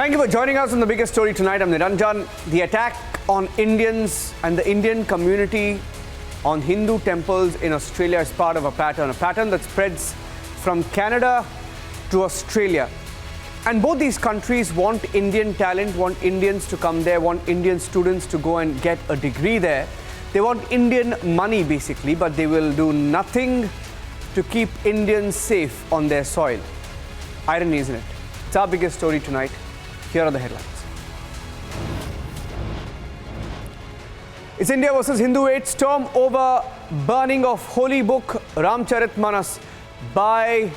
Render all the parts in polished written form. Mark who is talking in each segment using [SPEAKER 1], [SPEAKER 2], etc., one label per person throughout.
[SPEAKER 1] Thank you for joining us on the biggest story tonight. I'm Niranjan. The attack on Indians and the Indian community on Hindu temples in Australia is part of a pattern that spreads from Canada to Australia. And both these countries want Indian talent, want Indians to come there, want Indian students to go and get a degree there. They want Indian money basically, but they will do nothing to keep Indians safe on their soil. Irony, isn't it? It's our biggest story tonight. Here are the headlines. It's India versus Hindu hate storm over burning of holy book Ramcharitmanas by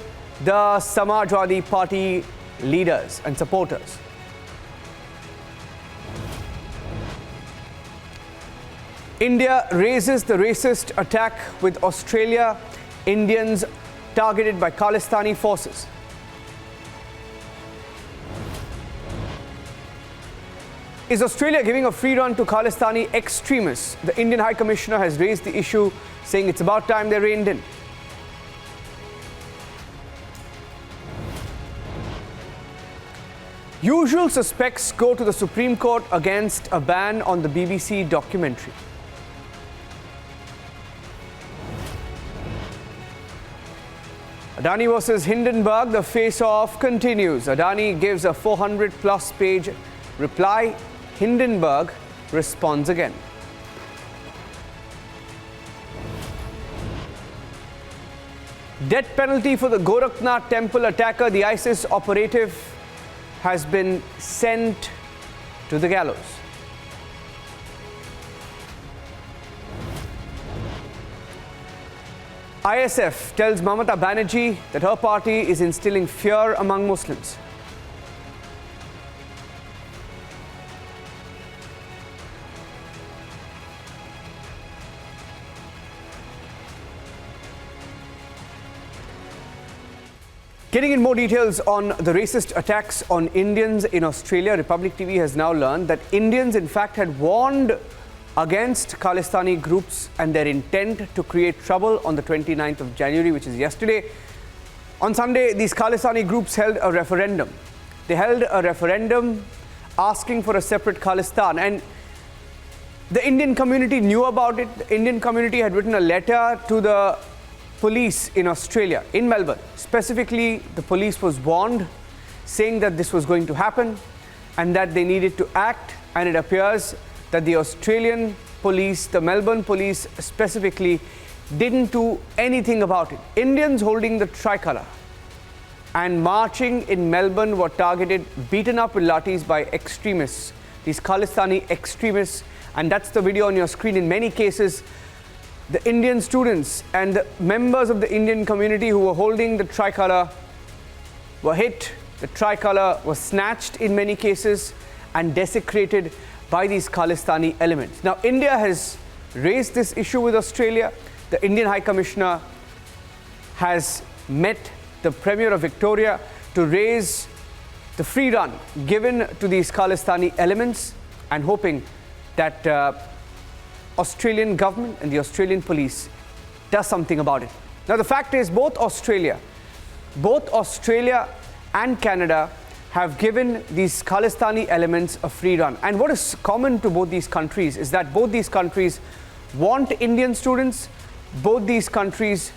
[SPEAKER 1] the Samajwadi Party leaders and supporters. India raises the racist attack with Australia, Indians targeted by Khalistani forces. Is Australia giving a free run to Khalistani extremists? The Indian High Commissioner has raised the issue, saying it's about time they reined in. Usual suspects go to the Supreme Court against a ban on the BBC documentary. Adani versus Hindenburg, the face-off continues. Adani gives a 400-plus page reply. Hindenburg responds again. Death penalty for the Gorakhnath temple attacker. The ISIS operative has been sent to the gallows. ISF tells Mamata Banerjee that her party is instilling fear among Muslims. Getting in more details on the racist attacks on Indians in Australia, Republic TV has now learned that Indians in fact had warned against Khalistani groups and their intent to create trouble on the 29th of January, which is yesterday. On Sunday, these Khalistani groups held a referendum. They held a referendum asking for a separate Khalistan, and the Indian community knew about it. The Indian community had written a letter to the police in Australia, in Melbourne. Specifically, the police was warned, saying that this was going to happen and that they needed to act, and it appears that the Australian police, the Melbourne police specifically, didn't do anything about it. Indians holding the tricolour and marching in Melbourne were targeted, beaten up with lathis by extremists, these Khalistani extremists, and that's the video on your screen. In many cases, the Indian students and the members of the Indian community who were holding the tricolour were hit. The tricolour was snatched in many cases and desecrated by these Khalistani elements. Now, India has raised this issue with Australia. The Indian High Commissioner has met the Premier of Victoria to raise the free run given to these Khalistani elements, and hoping that Australian government and the Australian police does something about it. Now, the fact is both Australia and Canada have given these Khalistani elements a free run. And what is common to both these countries is that both these countries want Indian students, both these countries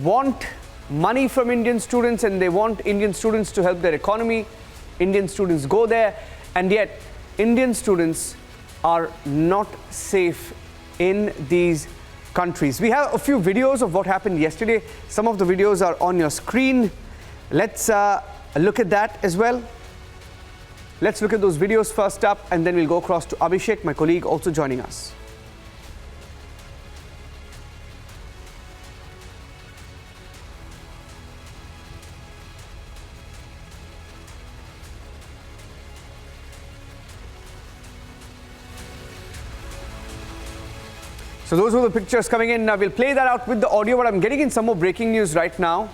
[SPEAKER 1] want money from Indian students, and they want Indian students to help their economy. Indian students go there, and yet Indian students are not safe in these countries. We have a few videos of what happened yesterday. Some of the videos are on your screen. Let's look at that as well. Let's look at those videos first up, and then we'll go across to Abhishek, my colleague, also joining us. So those were the pictures coming in. Now we'll play that out with the audio, but I'm getting in some more breaking news right now.